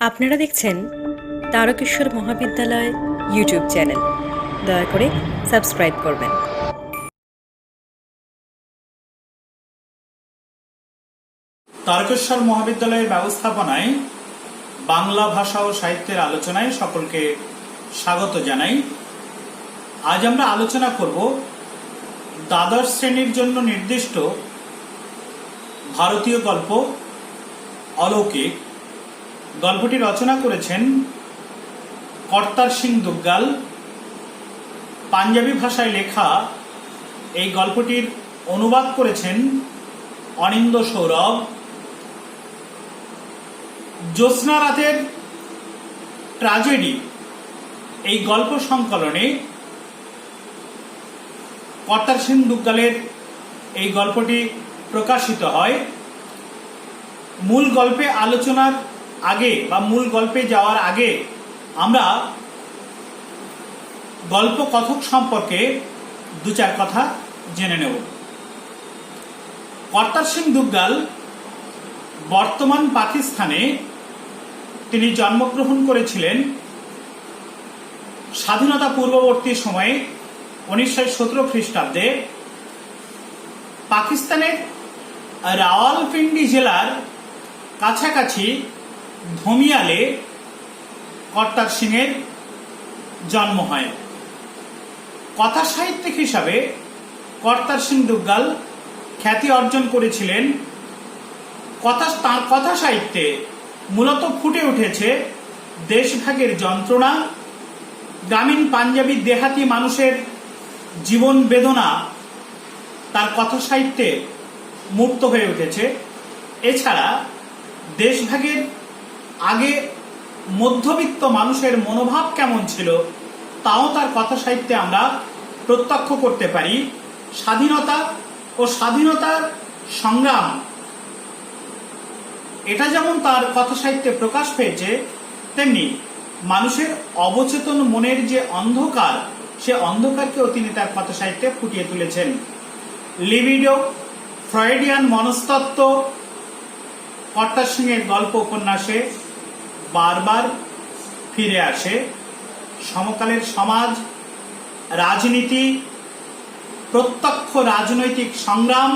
আপনারা দেখছেন তারকেশ্বর মহাবিদ্যালয় ইউটিউব চ্যানেল। দয়া করে সাবস্ক্রাইব করবেন। তারকেশ্বর মহাবিদ্যালয়ের ব্যবস্থাপনায় বাংলা ভাষা ও সাহিত্যের আলোচনায় সকলকে স্বাগত জানাই। আজ আমরা আলোচনা করব দ্বাদশ শ্রেণীর জন্য নির্দিষ্ট ভারতীয় গল্প অলৌকিক। গল্পটি রচনা করেছেন কর্তার সিং দুগ্গাল। পাঞ্জাবি ভাষায় লেখা এই গল্পটির অনুবাদ করেছেন অনিন্দ সৌরভ। জ্যোৎস্না রাতের ট্র্যাজেডি এই গল্প সংকলনে কর্তার সিং দুগ্গালের এই গল্পটি প্রকাশিত হয়। মূল গল্পে আলোচনার আগে বা মূল গল্পে যাওয়ার আগে আমরা গল্প কথক সম্পর্কে দু চার কথা জেনে নেব। কর্তার সিং দুগ্গাল বর্তমান পাকিস্তানে তিনি জন্মগ্রহণ করেছিলেন স্বাধীনতা পূর্ববর্তী সময়ে 1917 খ্রিস্টাব্দে। পাকিস্তানের রাওয়ালপিন্ডি জেলার কাছাকাছি ধমিয়ালে কর্তার সিংয়ের জন্ম হয়। কথা সাহিত্যিক হিসাবে কর্তার সিং দুগ্গাল খ্যাতি অর্জন করেছিলেন। তাঁর কথা সাহিত্যে মূলত ফুটে উঠেছে দেশভাগের যন্ত্রণা, গ্রামীণ পাঞ্জাবি দেহাতি মানুষের জীবন বেদনা তার কথা সাহিত্যে মূর্ত হয়ে উঠেছে। এছাড়া দেশভাগের আগে মধ্যবিত্ত মানুষের মনোভাব কেমন ছিল তাও তার কথা সাহিত্যে আমরা প্রত্যক্ষ করতে পারি। স্বাধীনতা ও স্বাধীনতার সংগ্রাম এটা যেমন তার কথা সাহিত্যে প্রকাশ পেয়েছে, তেমনি মানুষের অবচেতন মনের যে অন্ধকার, সে অন্ধকারকেও তিনি তার কথা সাহিত্যে ফুটিয়ে তুলেছেন। লিবিডো, ফ্রয়েডিয়ান মনস্তত্ত্ব কর্তার সিংয়ের গল্প উপন্যাসে বারবার ফিরে আসে। সমকালের সমাজ, রাজনীতি, প্রত্যক্ষ রাজনৈতিক সংগ্রাম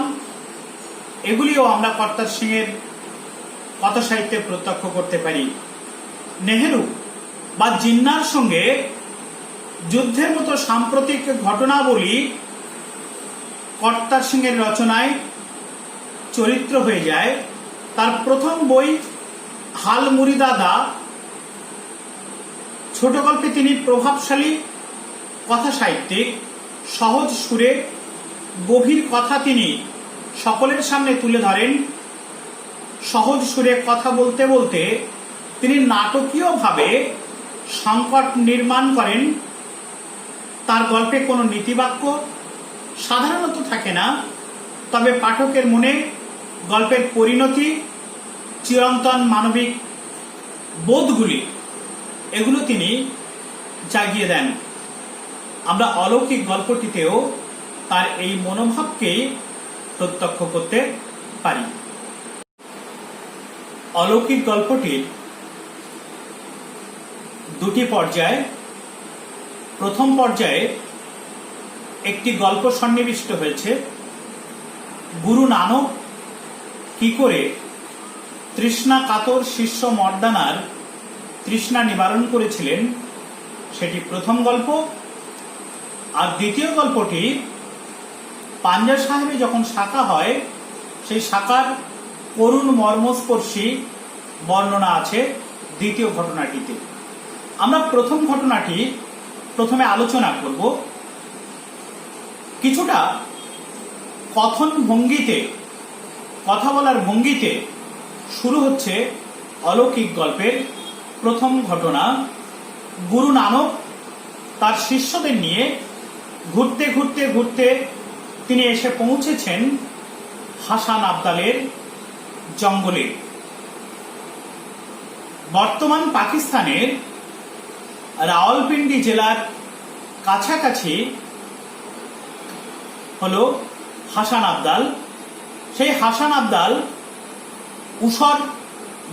এগুলিও আমরা কর্তার সিংয়ের কথা সাহিত্যে প্রত্যক্ষ করতে পারি। নেহেরু বা জিন্নার সঙ্গে যুদ্ধের মতো সাম্প্রতিক ঘটনাবলী কর্তার সিংয়ের রচনায় চরিত্র হয়ে যায়। তার প্রথম বই হাল মুরিদাদা ছোট গল্পে তিনি প্রভাবশালী কথা সাহিত্যিক। সহজ সুরে গভীর কথা তিনি সকলের সামনে তুলে ধরেন। সহজ সুরে কথা বলতে বলতে তিনি নাটকীয়ভাবে সংকট নির্মাণ করেন। তার গল্পে কোনো নীতিবাক্য সাধারণত থাকে না, তবে পাঠকের মনে গল্পের পরিণতি, চিরন্তন মানবিক বোধগুলি এগুলো তিনি জাগিয়ে দেন। আমরা অলৌকিক গল্পটিতেও তার এই মনোভাবকেই প্রত্যক্ষ করতে পারি। অলৌকিক গল্পটির দুটি পর্যায়। প্রথম পর্যায়ে একটি গল্প সন্নিবিষ্ট হয়েছে গুরু নানক কি করে তৃষ্ণা কাতর শিষ্য মর্দানার তৃষ্ণা নিবারণ করেছিলেন, সেটি প্রথম গল্প। আর দ্বিতীয় গল্পটি পাঞ্জা সাহেবে যখন শাখা হয়, সেই শাখার করুণ মর্মস্পর্শী বর্ণনা আছে দ্বিতীয় ঘটনাটিতে। আমরা প্রথম ঘটনাটি প্রথমে আলোচনা করব। কিছুটা কথন ভঙ্গিতে, কথা বলার ভঙ্গিতে শুরু হচ্ছে অলৌকিক গল্পের প্রথম ঘটনা। গুরু নানক তার শিষ্যদের নিয়ে ঘুরতে ঘুরতে ঘুরতে তিনি এসে পৌঁছেছেন হাসান আবদালের জঙ্গলে। বর্তমান পাকিস্তানের রাওয়ালপিন্ডি জেলার কাছাকাছি হলো হাসান আবদাল। সেই হাসান আবদাল ঊষর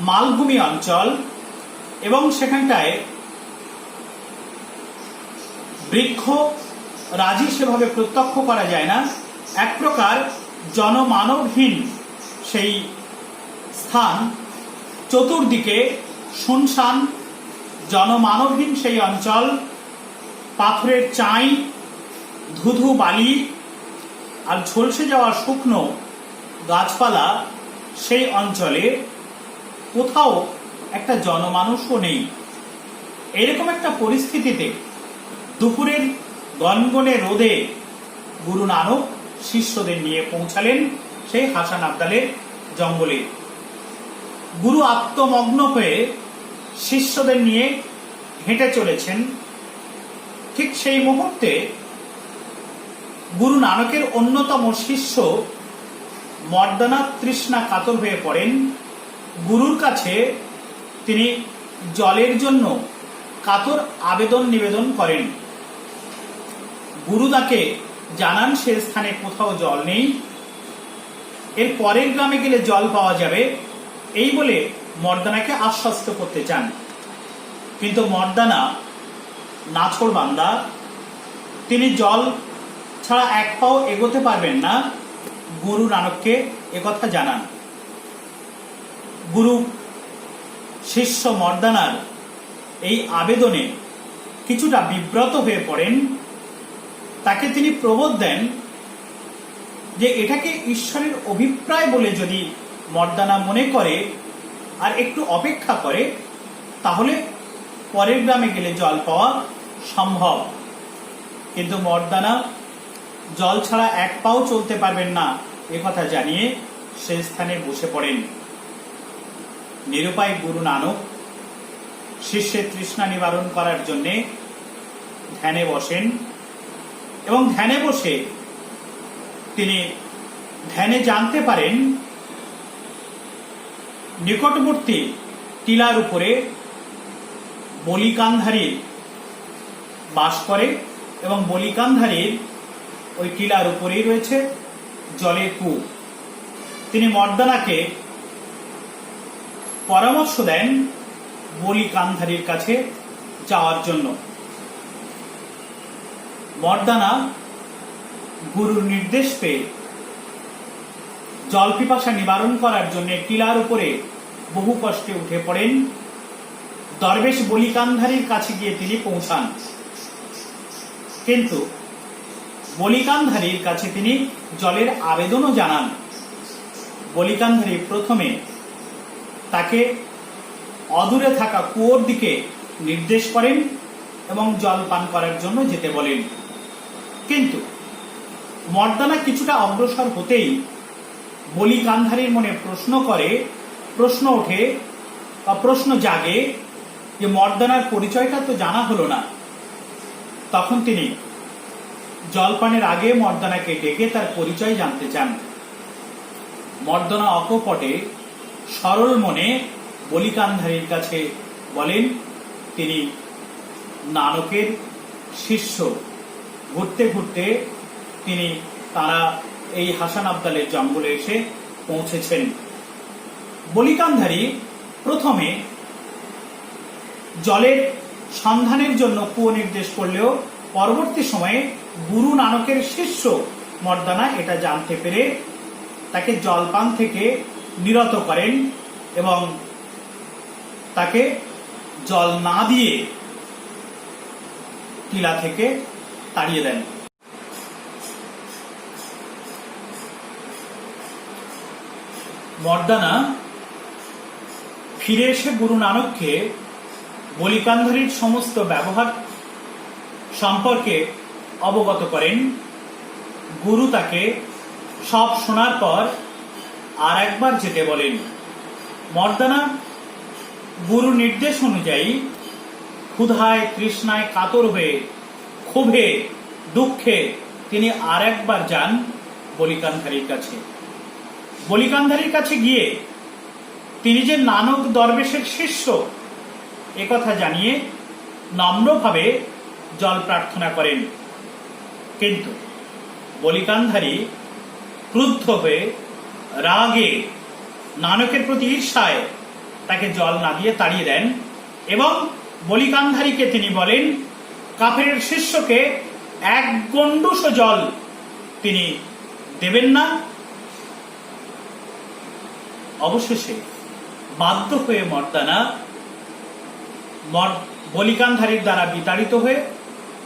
মালভূমি অঞ্চল। এবং সেখানটায় বৃক্ষ রাজি সেভাবে প্রত্যক্ষ করা যায় না, এক প্রকার জনমানবহীন সেই স্থান, চতুর্দিকে শুনশান জনমানবহীন সেই অঞ্চল, পাথরের চাই, ধুধু বালি আর ঝলসে যাওয়া শুকনো গাছপালা, সেই অঞ্চলে কোথাও একটা জনমানুষও নেই। এরকম একটা পরিস্থিতিতে দুপুরের গনগনে রোদে গুরু নানক শিষ্যদের নিয়ে পৌঁছালেন সেই হাসান আবদালের জঙ্গলে। গুরু আত্মমগ্ন হয়ে শিষ্যদের নিয়ে হেঁটে চলেছেন। ঠিক সেই মুহূর্তে গুরু নানকের অন্যতম শিষ্য মর্দানা তৃষ্ণা কাতর হয়ে পড়েন। গুরুর কাছে তিনি জলের জন্য কাতর আবেদন নিবেদন করেন। গুরু তাকে জানান সে স্থানে কোথাও জল নেই, এর পরের গ্রামে গেলে জল পাওয়া যাবে, এই বলে মর্দানাকে আশ্বস্ত করতে চান। কিন্তু মর্দানা নাছোড় বান্দা, তিনি জল ছাড়া এক পাও এগোতে পারবেন না, গুরু নানককে একথা জানান। গুরু শিষ্য মর্দানার এই আবেদনে কিছুটা বিব্রত হয়ে পড়েন। তাকে তিনি প্রবোধ দেন যে এটাকে ঈশ্বরের অভিপ্রায় বলে যদি মর্দানা মনে করে আর একটু অপেক্ষা করে, তাহলে পরের গ্রামে গেলে জল পাওয়া সম্ভব। কিন্তু মর্দানা জল ছাড়া এক পাও চলতে পারবেন না একথা জানিয়ে সে স্থানে বসে পড়েন। নিরুপায় গুরু নানক শিষ্যের তৃষ্ণা নিবারণ করার জন্যে ধ্যানে বসেন এবং ধ্যানে বসে তিনি ধ্যানে জানতে পারেন নিকটবর্তী টিলার উপরে বলিকান্ধারী বাস করে এবং বলিকান্ধারীর ওই টিলার উপরেই রয়েছে জলের কূপ। তিনি মর্দানাকে পরামর্শ দেন বলিকান্ধারীর কাছে যাওয়ার জন্য। মর্দানা গুরুর নির্দেশ পেয়ে জল পিপাসা নিবারণ করার জন্য টিলার উপরে বহু কষ্টে উঠে পড়েন। দরবেশ বলিকান্ধারীর কাছে গিয়ে তিনি পৌঁছান, কিন্তু বলিকান্ধারীর কাছে তিনি জলের আবেদনও জানান। বলিকান্ধারী প্রথমে তাকে অদূরে থাকা কুয়োর দিকে নির্দেশ করেন এবং জল পান করার জন্য যেতে বলেন। কিন্তু মর্দানা কিছুটা অগ্রসর হতেই বলিকান্ধারীর মনে প্রশ্ন ওঠে বা প্রশ্ন জাগে যে মর্দানার পরিচয়টা তো জানা হলো না। তখন তিনি জলপানের আগে মর্দানাকে ডেকে তার পরিচয় জানতে চান। মর্দানা অকপটে সরল মনে বলিকান্ধারীর কাছে বলেন তিনি নানকের শিষ্য। ঘুরতে ঘুরতে তারা এই হাসান আবদালের জঙ্গলে এসে পৌঁছেছেন। বলিকান্ধারী প্রথমে জলের সন্ধানের জন্য কুয়ো নির্দেশ করলেও পরবর্তী সময়ে গুরু নানকের শিষ্য মর্দানা এটা জানতে পেরে তাকে জলপান থেকে নিরত করেন এবং তাকে জল না দিয়ে টিলা থেকে তাড়িয়ে দেন। মর্দানা ফিরে এসে গুরু নানককে বলিকান্ধারীর সমস্ত ব্যবহার সম্পর্কে অবগত করেন। গুরু তাকে সব শোনার পর আর একবার যেতে বলেন। মর্দানা গুরু নির্দেশ অনুযায়ী ক্ষুধায় তৃষ্ণায় কাতর হয়ে ক্ষোভে দুঃখে তিনি আর একবার যান বলিকান্ধারীর কাছে। বলিকান্ধারীর কাছে গিয়ে তিনি যে নানক দরবেশের শিষ্য একথা জানিয়ে নম্রভাবে জল প্রার্থনা করেন। কিন্তু বলিকান্ধারী ক্রুদ্ধ হয়ে রাগে নানকের প্রতি ঈর্ষায় তাকে জল না দিয়ে তাড়িয়ে দেন এবং বলিকান্ধারীকে তিনি বলেন কাফেরের শিষ্যকে এক গণ্ডুষ জল তিনি দেবেন না। অবশেষে বাধ্য হয়ে মর্দানা বলিকান্ধারীর দ্বারা বিতাড়িত হয়ে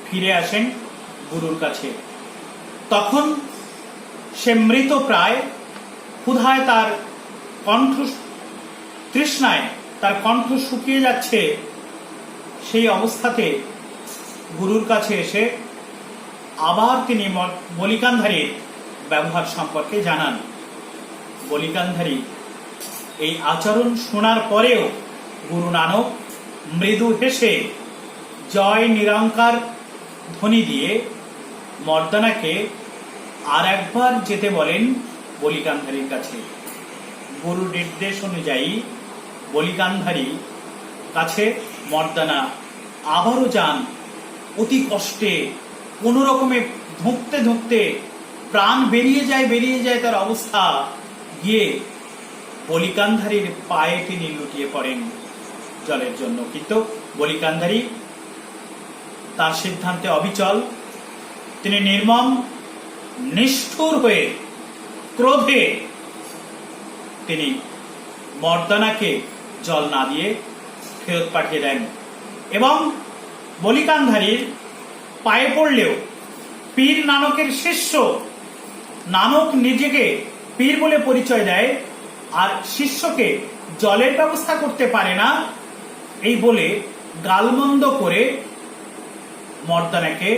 ফিরে আসেন গুরুর কাছে। তখন সে মৃত প্রায়, ক্ষুধায় তার কণ্ঠ, তৃষ্ণায় তার কণ্ঠ শুকিয়ে যাচ্ছে। সেই অবস্থাতে গুরুর কাছে এসে আবার তিনি বলিকান্ধারীর ব্যবহার সম্পর্কে জানান। বলিকান্ধারী এই আচরণ শোনার পরেও গুরু নানক মৃদু হেসে জয় নিরঙ্কার ধ্বনি দিয়ে মর্দানাকে আর একবার যেতে বলেন বলিকান্ধারীর কাছে। গুরুর নির্দেশ অনুযায়ী বলিকান্ধারী কাছে মর্দানা আবারও যান। অতি কষ্টে কোন রকমে ধুঁকতে ধুঁকতে প্রাণ বেরিয়ে যায় তার অবস্থা, গিয়ে বলিকান্ধারীর পায়ে তিনি লুটিয়ে পড়েন জলের জন্য। কিন্তু বলিকান্ধারী তার সিদ্ধান্তে অবিচল। তিনি নির্মম নিষ্ঠুর হয়ে ক্রোধে তিনি মর্দানাকে জল না দিয়ে ফেরত পাঠিয়ে দেন এবং বলিকান্ধারীর পায়ে পড়লেও পীর নানকের শিষ্য, নানক নিজেকে পীর বলে পরিচয় দেয় আর শিষ্যকে জলের ব্যবস্থা করতে পারে না, এই বলে গালমন্দ করে মর্দানাকে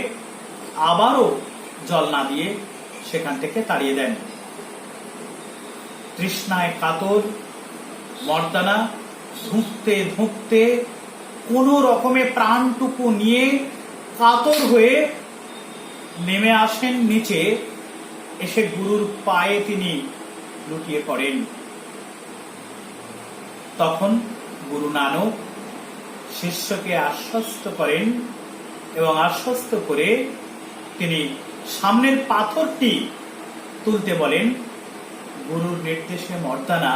আবারও জল না দিয়ে সেখান থেকে তাড়িয়ে দেন। তৃষ্ণায় কাতর মর্দানা ধুঁকতে ধুঁকতে কোন রকমে প্রাণটুকু নিয়ে কাতর হয়ে নেমে আসেন নিচে, এসে গুরুর পায়ে তিনি লুটিয়ে পড়েন। তখন গুরু নানক শিষ্যকে আশ্বস্ত করেন এবং আশ্বস্ত করে তিনি সামনের পাথরটি তুলতে বলেন। গুরুর নির্দেশে মর্দানা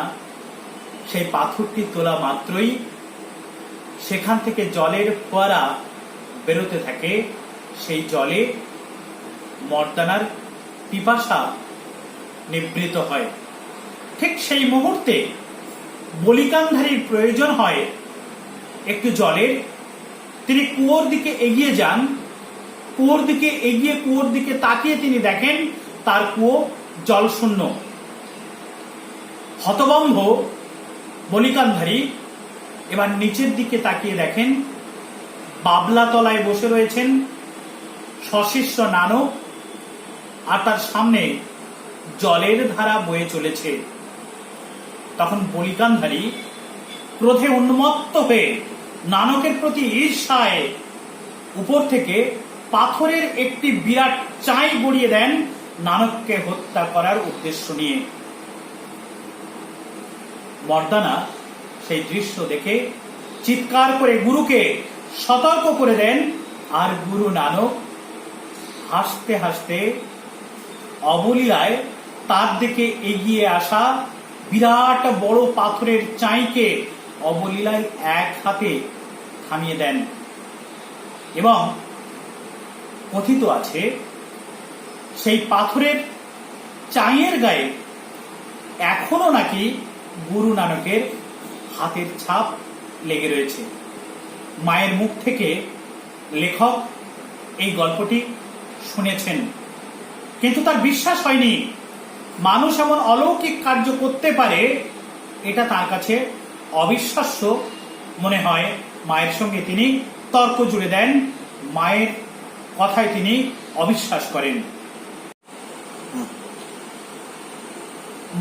সেই পাথরটি তোলা মাত্রই সেখান থেকে জলের ফোয়ারা বেরোতে থাকে। সেই জলে মর্দানার পিপাসা নিবৃত হয়। ঠিক সেই মুহূর্তে বলিকান্ধারীর প্রয়োজন হয় একটু জলের। তিনি কুয়োর দিকে এগিয়ে যান। কুয়োর দিকে তাকিয়ে তিনি দেখেন তার কুয়ো জলশূন্য। হতভম্ব বলিকান্ধারী এবার নিচের দিকে তাকিয়ে দেখেন বাবলা তলায় বসে রয়েছেন সশিষ্য নানক, আর তার সামনে জলের ধারা বয়ে চলেছে। তখন বলিকান্ধারী ক্রোধে উন্মত্ত হয়ে নানকের প্রতি ঈর্ষায় উপর থেকে পাথরের একটি বিরাট চাই গড়িয়ে দেন নানককে হত্যা করার উদ্দেশ্য নিয়ে। মর্দানা সেই দৃশ্য দেখে চিৎকার করে গুরুকে সতর্ক করে দেন, আর গুরু নানক হাসতে হাসতে অবলীলায় তার দিকে এগিয়ে আসা বিরাট বড় পাথরের চাইকে অবলীলায় এক হাতে থামিয়ে দেন। এবং কথিত আছে সেই পাথরের চাইয়ের গায়ে এখনো নাকি গুরু নানকের হাতের ছাপ লেগে রয়েছে। মায়ের মুখ থেকে লেখক এই গল্পটি শুনেছেন, কিন্তু তার বিশ্বাস হয়নি মানুষ এমন অলৌকিক কার্য করতে পারে। এটা তার কাছে অবিশ্বাস্য মনে হয়। মায়ের সঙ্গে তিনি তর্ক জুড়ে দেন, মায়ের কথায় তিনি অবিশ্বাস করেন।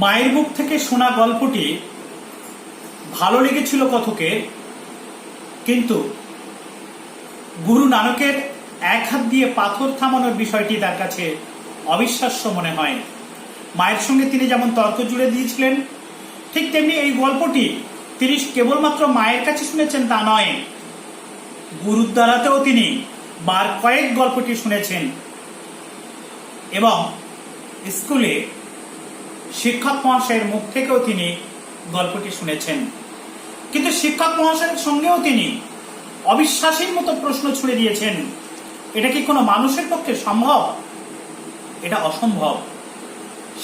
মায়ের মুখ থেকে শোনা গল্পটি ভালো লেগেছিল কথকের, কিন্তু গুরু নানকের এক হাত দিয়ে পাথর থামানোর বিষয়টি তার কাছে অবিশ্বাস্য মনে হয়। মায়ের সঙ্গে তিনি যেমন তর্ক জুড়ে দিয়েছিলেন, ঠিক তেমনি এই গল্পটি তিনি কেবলমাত্র মায়ের কাছে শুনেছেন তা নয়, গুরুর দ্বারাতেও তিনি বার কয়েক গল্পটি শুনেছেন এবং স্কুলে শিক্ষক মহাশয়ের মুখ থেকেও তিনি গল্পটি শুনেছেন। কিন্তু শিক্ষক মহাশয়ের সঙ্গেও তিনি অবিশ্বাসের মতো প্রশ্ন ছুড়ে দিয়েছেন, এটা কি কোনো মানুষের পক্ষে সম্ভব? এটা অসম্ভব।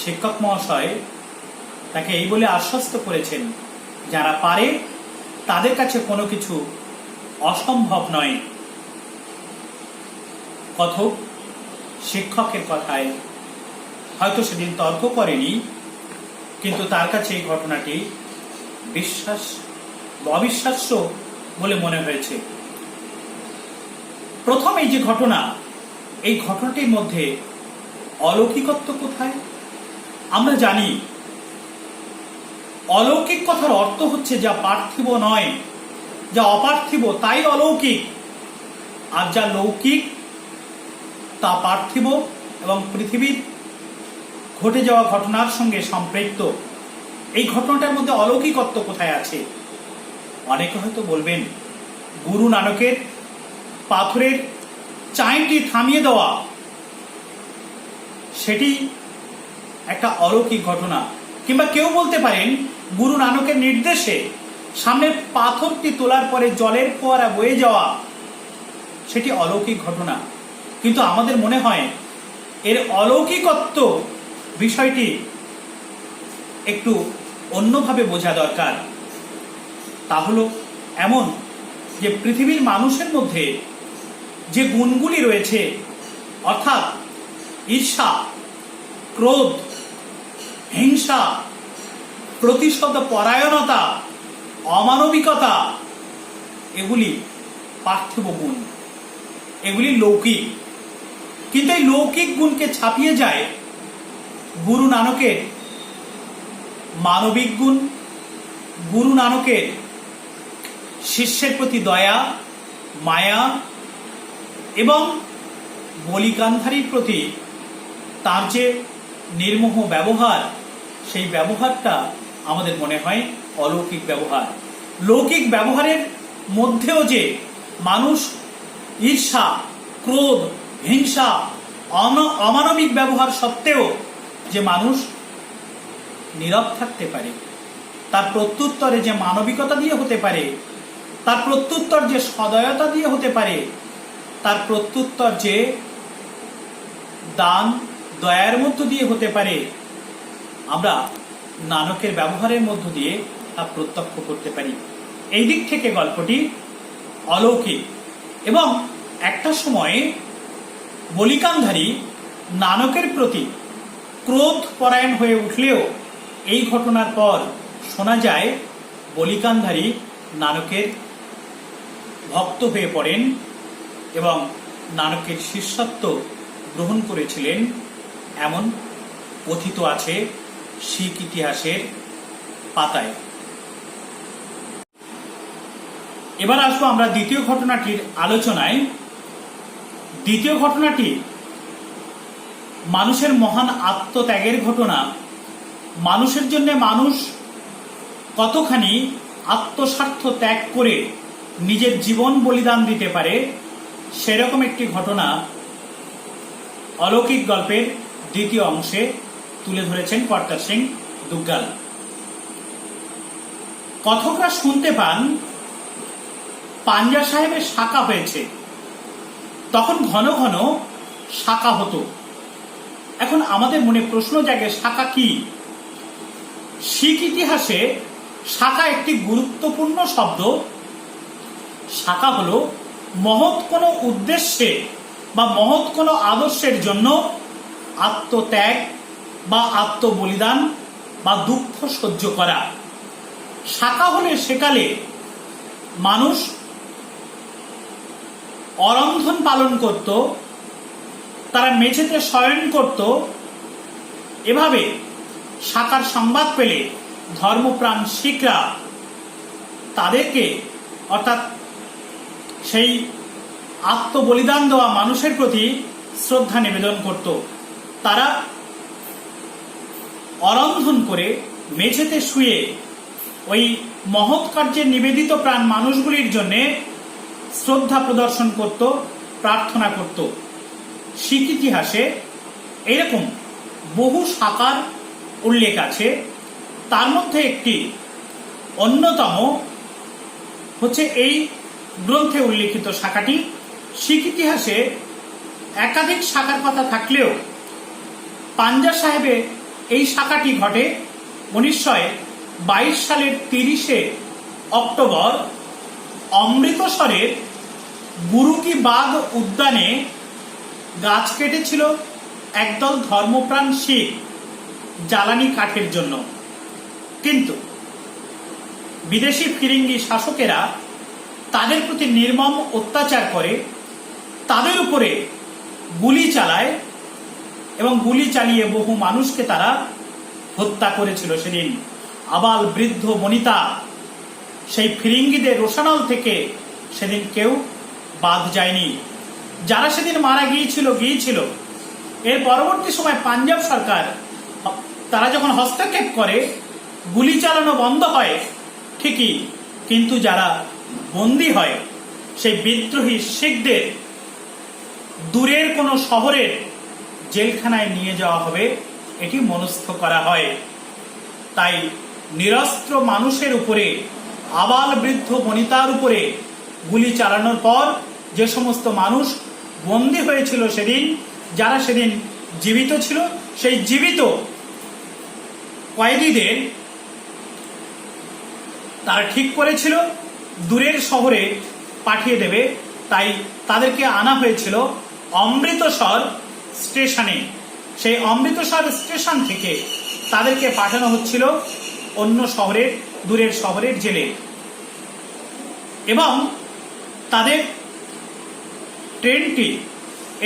শিক্ষক মহাশয় তাকে এই বলে আশ্বস্ত করেছেন, যারা পারে তাদের কাছে কোনো কিছু অসম্ভব নয়। কথক শিক্ষকের কথায় হয়তো সেদিন তর্ক করেনি, কিন্তু তার কাছে এই ঘটনাটি অবিশ্বাস্য বলে মনে হয়েছে। প্রথম এই যে ঘটনা, এই ঘটনাটির মধ্যে অলৌকিকত্ব কোথায়? আমরা জানি অলৌকিক কথার অর্থ হচ্ছে যা পার্থিব নয়, যা অপার্থিব তাই অলৌকিক, আর যা লৌকিক তা পার্থিব এবং পৃথিবীর ঘটে যাওয়া ঘটনার সঙ্গে সম্পৃক্ত। এই ঘটনাটার মধ্যে অলৌকিকত্ব কোথায় আছে? অনেকে হয়তো বলবেন, গুরু নানকের পাথরের চাইনটি থামিয়ে দেওয়া, সেটি একটা অলৌকিক ঘটনা। কিংবা কেউ বলতে পারেন, গুরু নানকের নির্দেশে সামনে পাথরটি তোলার পরে জলের ফোয়ারা বয়ে যাওয়া, সেটি অলৌকিক ঘটনা। কিন্তু আমাদের মনে হয় এর অলৌকিকত্ব বিষয়টি একটু অন্যভাবে বোঝা দরকার। তা হলো এমন যে পৃথিবীর মানুষের মধ্যে যে গুণগুলি রয়েছে, অর্থাৎ ঈর্ষা, ক্রোধ, হিংসা, প্রতিশোধ পরায়ণতা, অমানবিকতা, এগুলি পার্থিব গুণ, এগুলি লৌকিক। কিন্তু এই লৌকিক গুণকে ছাপিয়ে যায় গুরু নানকের মানবিক গুণ, গুরু নানকের শিষ্যের প্রতি দয়া, মায়া এবং বলি গান্ধারীর প্রতি তার যে নির্মোহ ব্যবহার, সেই ব্যবহারটা আমাদের মনে হয় অলৌকিক ব্যবহার। লৌকিক ব্যবহারের মধ্যেও যে মানুষ ঈর্ষা, ক্রোধ, হিংসা, অমানবিক ব্যবহার সত্ত্বেও যে মানুষ নীরব থাকতে পারে, তার প্রত্যুত্তরে যে মানবিকতা দিয়ে হতে পারে, তার প্রত্যুত্তর যে সদয়তা দিয়ে হতে পারে, তার প্রত্যুত্তর যে দান দয়ার মধ্য দিয়ে হতে পারে, আমরা নানকের ব্যবহারের মধ্য দিয়ে তা প্রত্যক্ষ করতে পারি। এই দিক থেকে গল্পটি অলৌকিক। এবং একটা সময়ে বলি গান্ধারী নানকের প্রতি ক্রোধ পরায়ণ হয়ে উঠলেও এই ঘটনার পর শোনা যায় বলি গান্ধারী নানকের ভক্ত হয়ে পড়েন এবং নানকের শিষ্যত্ব গ্রহণ করেছিলেন, এমন কথিত আছে শিখ ইতিহাসের পাতায়। এবার আসবো আমরা দ্বিতীয় ঘটনাটির আলোচনায়। দ্বিতীয় ঘটনাটি মানুষের মহান আত্মত্যাগের ঘটনা। মানুষের জন্য মানুষ কতখানি আত্মস্বার্থ ত্যাগ করে নিজের জীবন বলিদান দিতে পারে, সেরকম একটি ঘটনা অলৌকিক গল্পের দ্বিতীয় অংশে তুলে ধরেছেন কর্তার সিং দুগ্গাল। কথকরা শুনতে পান পাঞ্জা সাহেবের শাখা হয়েছে। তখন ঘন ঘন শাখা হতো। এখন আমাদের মনে প্রশ্ন জাগে, শাখা কি? শিখ ইতিহাসে শাখা একটি গুরুত্বপূর্ণ শব্দ। শাখা হলো মহৎ কোনো উদ্দেশ্যে বা মহৎ কোনো আদর্শের জন্য আত্মত্যাগ বা আত্মবলিদান বা দুঃখ সহ্য করা। শাখা হলে সেকালে মানুষ অরন্ধন পালন করত, তারা মেঝেতে শয়ন করত। এভাবে শাখার সংবাদ পেলে ধর্মপ্রাণ শিখরা তাদেরকে, অর্থাৎ সেই আত্মবলিদান দেওয়া মানুষের প্রতি শ্রদ্ধা নিবেদন করত। তারা অরন্ধন করে মেঝেতে শুয়ে ওই মহৎ কার্যে নিবেদিত প্রাণ মানুষগুলির জন্য শ্রদ্ধা প্রদর্শন করত, প্রার্থনা করত। শিখ ইতিহাসে এরকম বহু শাখার উল্লেখ আছে। তার মধ্যে একটি অন্যতম হচ্ছে এই গ্রন্থে উল্লিখিত শাখাটি। শিখ ইতিহাসে একাধিক শাখার কথা থাকলেও পাঞ্জা সাহেবে এই শাখাটি ঘটে 1922 সালের 30 অক্টোবর অমৃতসরের গুরু কি বাগ উদ্যানে গাছ কেটেছিল একদল ধর্মপ্রাণ শিখ জ্বালানি কাঠের জন্য। কিন্তু বিদেশি ফিরিঙ্গি শাসকেরা তাদের প্রতি নির্মম অত্যাচার করে, তাদের উপরে গুলি চালায় এবং গুলি চালিয়ে বহু মানুষকে তারা হত্যা করেছিল। সেদিন আবাল বৃদ্ধ বনিতা সেই ফিরিঙ্গিদের রোষানল থেকে সেদিন কেউ বাদ যায়নি। যারা সেদিন মারা গিয়েছিল। এর পরবর্তী সময় পাঞ্জাব সরকার তারা যখন হস্তক্ষেপ করে, গুলি চালানো বন্ধ হয় ঠিকই, কিন্তু যারা বন্দী হয় সেই বিদ্রোহী শিখদের দূরের কোনো শহরের জেলখানায় নিয়ে যাওয়া হবে, এটি মনস্থ করা হয়। তাই নিরস্ত্র মানুষের উপরে, আবাল বৃদ্ধ বনিতার উপরে গুলি চালানোর পর যে সমস্ত মানুষ বন্দী হয়েছিল সেদিন, যারা সেদিন জীবিত ছিল, সেই জীবিত কয়েদিদের তারা ঠিক করেছিল দূরের শহরে পাঠিয়ে দেবে। তাই তাদেরকে আনা হয়েছিল অমৃতসর স্টেশনে। সেই অমৃতসর স্টেশন থেকে তাদেরকে পাঠানো হচ্ছিল অন্য শহরের, দূরের শহরের জেলে। এবং তাদের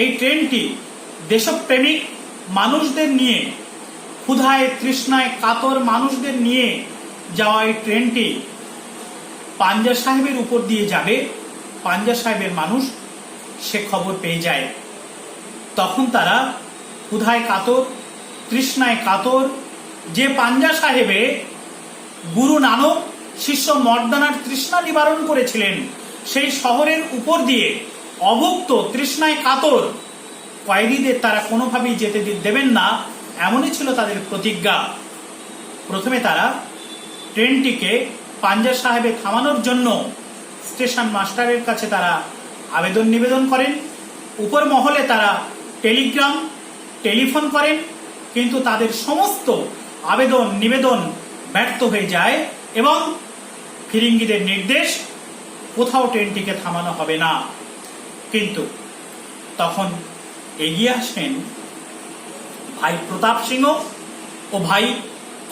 এই ট্রেনটি দেশপ্রেমিক মানুষদের নিয়ে, ক্ষুধায় তৃষ্ণায় কাতর মানুষদের নিয়ে যাওয়া এই ট্রেনটি পাঞ্জা সাহেবের উপর দিয়ে যাবে। পাঞ্জা সাহেবের মানুষ সে খবর পেয়ে যায়। তখন তারা ক্ষুধায় কাতর, তৃষ্ণায় কাতর, যে পাঞ্জা সাহেবে গুরু নানক শিষ্য মর্দানার তৃষ্ণা নিবারণ করেছিলেন, সেই শহরের উপর দিয়ে অভুক্ত তৃষ্ণায় কাতর কয়েদিদের তারা কোনোভাবেই যেতে দেবেন না, এমনই ছিল তাদের প্রতিজ্ঞা। প্রথমে তারা ট্রেনটিকে পাঞ্জা সাহেবে থামানোর জন্য স্টেশন মাস্টারের কাছে তারা আবেদন নিবেদন করেন। উপর মহলে তারা টেলিফোন করেন, কিন্তু তাদের সমস্ত আবেদন নিবেদন ব্যর্থ হয়ে যায় এবং ফিরিঙ্গিদের নির্দেশ, কোথাও ট্রেনটিকে থামানো হবে না। কিন্তু তখন এগিয়ে আসেন ভাই প্রতাপ সিংহ ও ভাই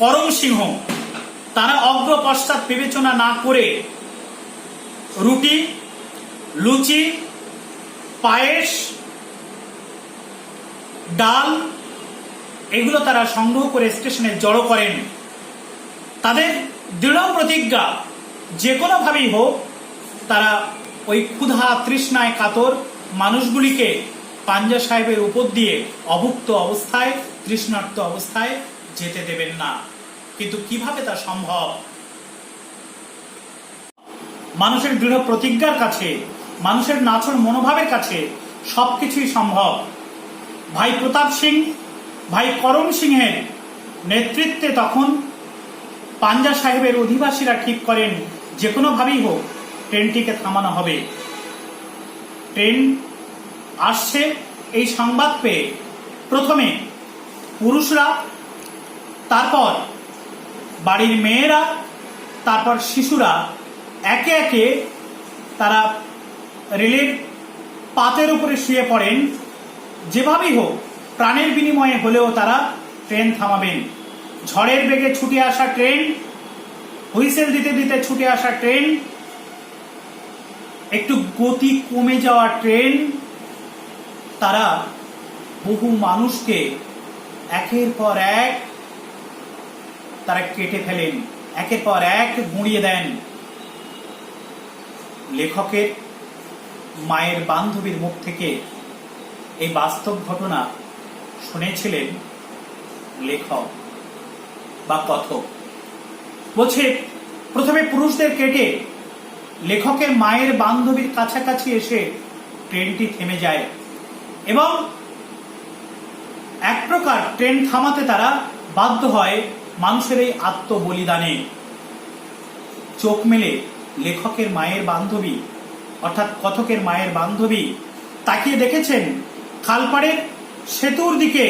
করম সিংহ। তারা অগ্র পশ্চাৎ বিবেচনা না করে রুটি, লুচি, পায়েস, ডাল এগুলো তারা সংগ্রহ করে স্টেশনে জড়ো করেন। তাদের দৃঢ় প্রতিজ্ঞা, যে কোনোভাবেই হোক তারা ওই ক্ষুধা তৃষ্ণায় কাতর মানুষগুলিকে পাঞ্জা সাহেবের উপর দিয়ে অভুক্ত অবস্থায়, তৃষ্ণার্ত অবস্থায় যেতে দেবেন না। কিন্তু কিভাবে তা সম্ভব? মানুষের দৃঢ় প্রতিজ্ঞার কাছে, মানুষের নাছর মনোভাবের কাছে সবকিছুই সম্ভব। ভাই প্রতাপ সিং, ভাই করম সিংহের নেতৃত্বে তখন পাঞ্জা সাহেবের অধিবাসীরা ঠিক করেন যে কোনোভাবেই হোক ট্রেনটিকে থামানো হবে। ট্রেন আসছে এই সংবাদ পেয়ে প্রথমে পুরুষরা, তারপর বাড়ির মেয়েরা, তারপর শিশুরা একে একে তারা রেলের পাতের উপরে শুয়ে পড়েন। যেভাবেই হোক প্রাণের বিনিময়ে হলেও তারা ট্রেন থামাবেন। ঝড়ের বেগে ছুটে আসা ট্রেন, হুইসেল দিতে দিতে ছুটে আসা ট্রেন, একটু গতি কমে যাওয়া ট্রেন, তারা বহু মানুষকে একের পর এক তারা কেটে ফেলেন, একের পর এক গুঁড়িয়ে দেন। লেখকের মায়ের বান্ধবীর মুখ থেকে এই বাস্তব ঘটনা শুনেছিলেন লেখক বা কথক। বলছে প্রথমে পুরুষদের কেটে লেখকের মায়ের বান্ধবীর কাছাকাছি এসে ট্রেনটি থেমে যায় এবং এক প্রকার ট্রেন থামাতে তারা বাধ্য হয় মানুষের এই আত্মবলিদানে। চোখ মেলে লেখকের মায়ের বান্ধবী অর্থাৎ কথকের মায়ের বান্ধবী তাকিয়ে দেখেছেন খালপাড়ের সেতুর দিকে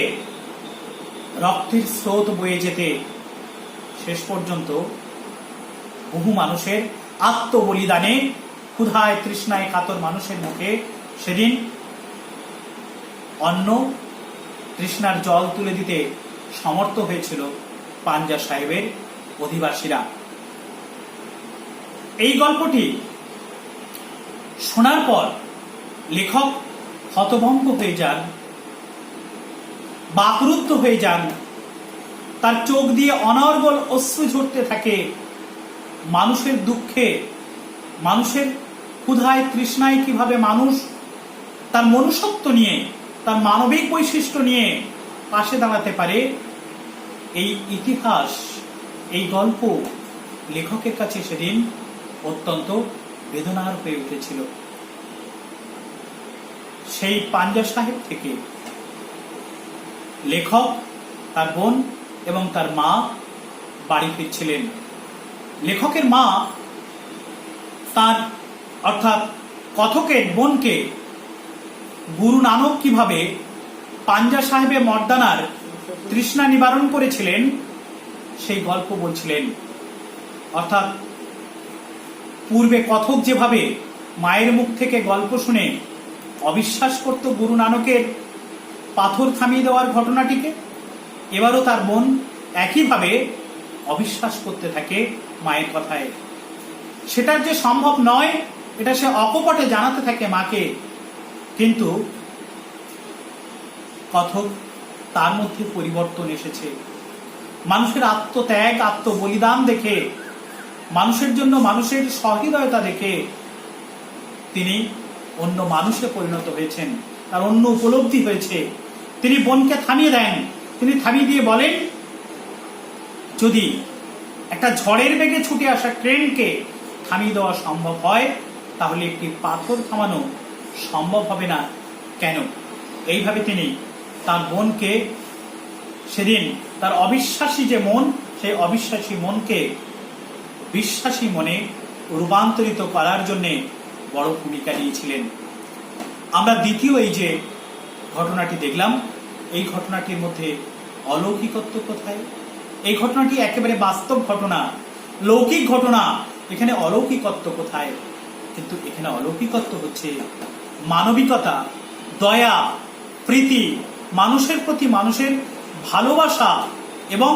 রক্তের স্রোত বয়ে যেতে। শেষ পর্যন্ত বহু মানুষের আত্মবলিদানে, ক্ষুধায় তৃষ্ণায় কাতর মানুষের মুখে সেদিন অন্ন, তৃষ্ণার জল তুলে দিতে সমর্থ হয়েছিল পাঞ্জা সাহেবের অধিবাসীরা। এই গল্পটি শোনার পর লেখক হতভম্ব হয়ে যান, বাকরুদ্ধ হয়ে যান। তার চোখ দিয়ে অনর্গল অশ্রু ঝরতে থাকে। মানুষের দুঃখে, মানুষের ক্ষুধায় তৃষ্ণায় কিভাবে মানুষ তার মনুষ্যত্ব নিয়ে, তার মানবিক বৈশিষ্ট্য নিয়ে পাশে দাঁড়াতে পারে, এই ইতিহাস, এই গল্প লেখকের কাছে সেদিন অত্যন্ত বেদনার হয়ে উঠেছিল। সেই পাঞ্জা সাহেব থেকে লেখক, তার বোন এবং তার মা বাড়ি ফিরছিলেন। লেখকের মা তার অর্থাৎ কথকের বোনকে গুরু নানক কিভাবে পাঞ্জা সাহেবের মর্দানার তৃষ্ণা নিবারণ করেছিলেন সেই গল্প বলছিলেন। অর্থাৎ পূর্বে কথক যেভাবে মায়ের মুখ থেকে গল্প শুনে অবিশ্বাস করত গুরু নানকের পাথর থামিয়ে দেওয়ার ঘটনাটিকে, এবারও তার বোন একইভাবে অবিশ্বাস করতে থাকে মায়ের কথায়। সেটার যে সম্ভব নয় এটা সে অকপটে জানাতে থাকে মাকে, কিন্তু কথক তার মধ্যে পরিবর্তন এসেছে। মানুষের আত্মত্যাগ, আত্মবলিদান দেখে, মানুষের জন্য মানুষের সহৃদয়তা দেখে তিনি অন্য মানুষে পরিণত হয়েছেন, তার অন্য উপলব্ধি হয়েছে। তিনি বোনকে থামিয়ে দেন। তিনি থামিয়ে দিয়ে বলেন, যদি একটা ঝড়ের বেগে ছুটে আসা ট্রেনকে থামিয়ে দেওয়া সম্ভব হয় তাহলে একটি পাথর থামানো সম্ভব হবে না কেন? এইভাবে তিনি তার বোনকে সেদিন তার অবিশ্বাসী যে মন, সেই অবিশ্বাসী মনকে বিশ্বাসী মনে রূপান্তরিত করার জন্য বড় ভূমিকা নিয়েছিলেন। আমরা দ্বিতীয় এই যে ঘটনাটি দেখলাম, এই ঘটনাটির মধ্যে অলৌকিকত্ব কোথায়? এই ঘটনাটি একেবারে বাস্তব ঘটনা, লৌকিক ঘটনা, এখানে অলৌকিকত্ব কোথায়? কিন্তু এখানে অলৌকিকত্ব হচ্ছে মানবিকতা, দয়া, প্রীতি, মানুষের প্রতি মানুষের ভালোবাসা এবং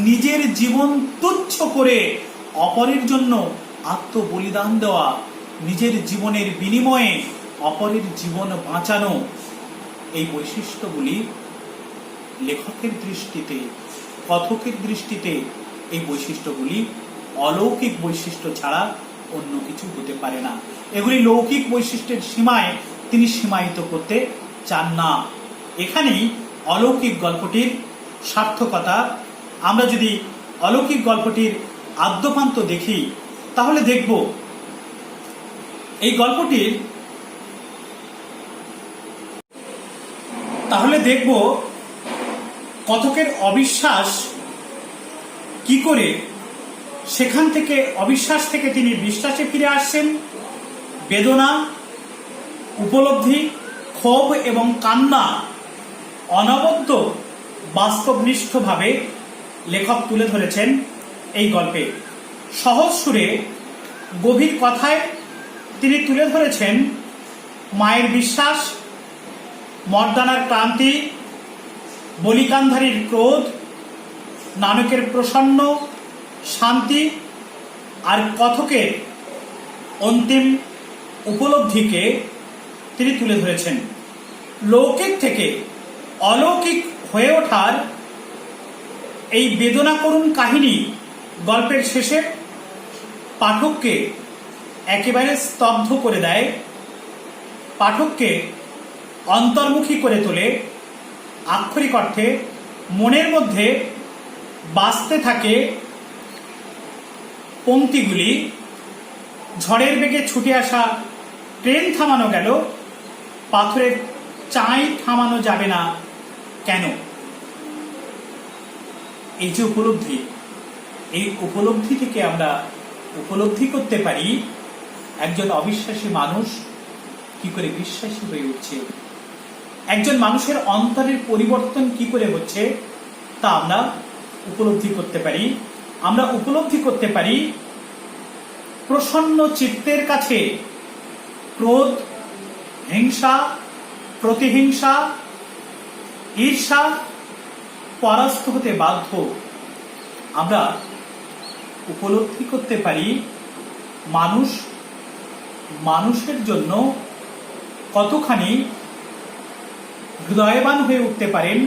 নিজের জীবন তুচ্ছ করে অপরের জন্য আত্মবলিদান দেওয়া, নিজের জীবনের বিনিময়ে অপরের জীবন বাঁচানো। এই বৈশিষ্ট্যগুলি লেখকের দৃষ্টিতে, কথকের দৃষ্টিতে এই বৈশিষ্ট্যগুলি অলৌকিক বৈশিষ্ট্য ছাড়া অন্য কিছু হতে পারে না। এগুলি লৌকিক বৈশিষ্ট্যের সীমায় তিনি সীমায়িত করতে চান না। এখানেই অলৌকিক গল্পটির সার্থকতা। আমরা যদি অলৌকিক গল্পটির আদ্যপান্ত দেখি তাহলে দেখব এই গল্পটির কথকের অবিশ্বাস কি করে সেখান থেকে, অবিশ্বাস থেকে তিনি বিশ্বাসে ফিরে আসছেন। বেদনা, উপলব্ধি, ক্ষোভ এবং কান্না অনবদ্য বাস্তবনিষ্ঠভাবে লেখক তুলে ধরেছেন এই গল্পে। সহজ সুরে, গভীর কথায় তিনি তুলে ধরেছেন মায়ের বিশ্বাস, মর্দানার ক্লান্তি, বলিকান্ধারীর ক্রোধ, নানকের প্রসন্ন শান্তি আর কথকের অন্তিম উপলব্ধিকে তিনি তুলে ধরেছেন। লৌকিক থেকে অলৌকিক হয়ে ওঠার এই বেদনা করুণ কাহিনী গল্পের শেষে পাঠককে একেবারে স্তব্ধ করে দেয়, পাঠককে অন্তর্মুখী করে তোলে। আক্ষরিক অর্থে মনের মধ্যে বাজতে থাকে পংক্তিগুলি, ঝড়ের বেগে ছুটে আসা ট্রেন থামানো গেল, পাথরের চাই থামানো যাবে না কেন? এই যে উপলব্ধি, এই উপলব্ধি থেকে আমরা উপলব্ধি করতে পারি একজন অবিশ্বাসী মানুষ কি করে বিশ্বাসী হয়ে উঠছে, একজন মানুষের অন্তরের পরিবর্তন কি করে হচ্ছে, তা আমরা উপলব্ধি করতে পারি। আমরা উপলব্ধি করতে পারি প্রসন্ন চিত্তের কাছে ক্রোধ, হিংসা, প্রতিহিংসা, ঈর্ষা পরাস্ত হতে বাধ্য। আমরা উপলব্ধি করতে পারি মানুষ মানুষের জন্য কতখানি হৃদয়বান হয়ে উঠতে পারেন,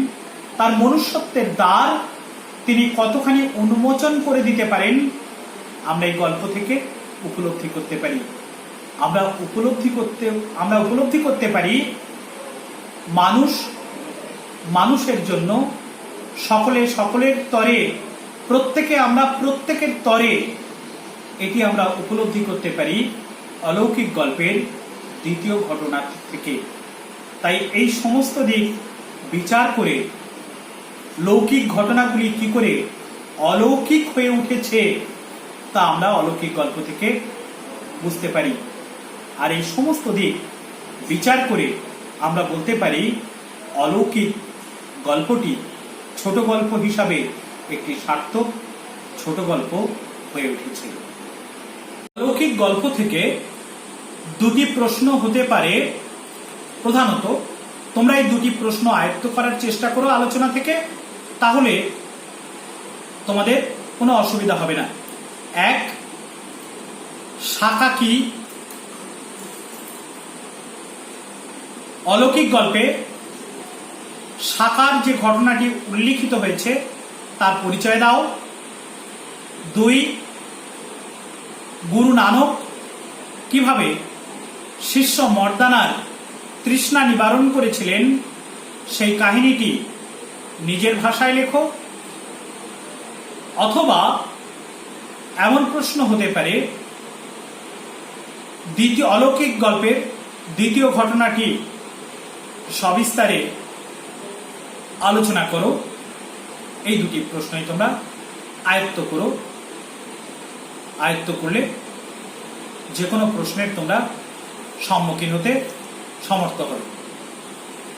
তার মনুষ্যত্বের দ্বার তিনি কতখানি উন্মোচন করে দিতে পারেন। আমরা এই গল্প থেকে উপলব্ধি করতে পারি। আমরা উপলব্ধি করতে পারি মানুষ মানুষের জন্য, সকলের তরে, প্রত্যেকের তরে, এটি আমরা উপলব্ধি করতে পারি অলৌকিক গল্পের দ্বিতীয় ঘটনা থেকে। তাই এই সমস্ত দিক বিচার করে লৌকিক ঘটনাগুলি কি করে অলৌকিক হয়ে উঠেছে তা আমরা অলৌকিক গল্প থেকে বুঝতে পারি। আর এই সমস্ত দিক বিচার করে আমরা বলতে পারি অলৌকিক গল্পটি ছোট গল্প হিসাবে একটি সার্থক ছোট গল্প হয়ে উঠেছে। অলৌকিক গল্প থেকে দুটি প্রশ্ন হতে পারে। প্রধানত তোমরা এই দুটি প্রশ্ন আয়ত্ত করার চেষ্টা করো আলোচনা থেকে, তাহলে তোমাদের কোনো অসুবিধা হবে না। এক, শাখা কি? অলৌকিক গল্পে শাখার যে ঘটনাটি উল্লিখিত হয়েছে তার পরিচয় দাও। দুই, গুরু নানক কিভাবে শিষ্য মর্দানার তৃষ্ণা নিবারণ করেছিলেন সেই কাহিনীটি নিজের ভাষায় লেখো। অথবা এমন প্রশ্ন হতে পারে দ্বিতীয় অলৌকিক গল্পের দ্বিতীয় ঘটনাটি সবিস্তারে আলোচনা করো। এই দুটি প্রশ্নই তোমরা আয়ত্ত করো। আয়ত্ত করলে যে কোনো প্রশ্নের তোমরা সম্মুখীন হতে সমর্থ হবে।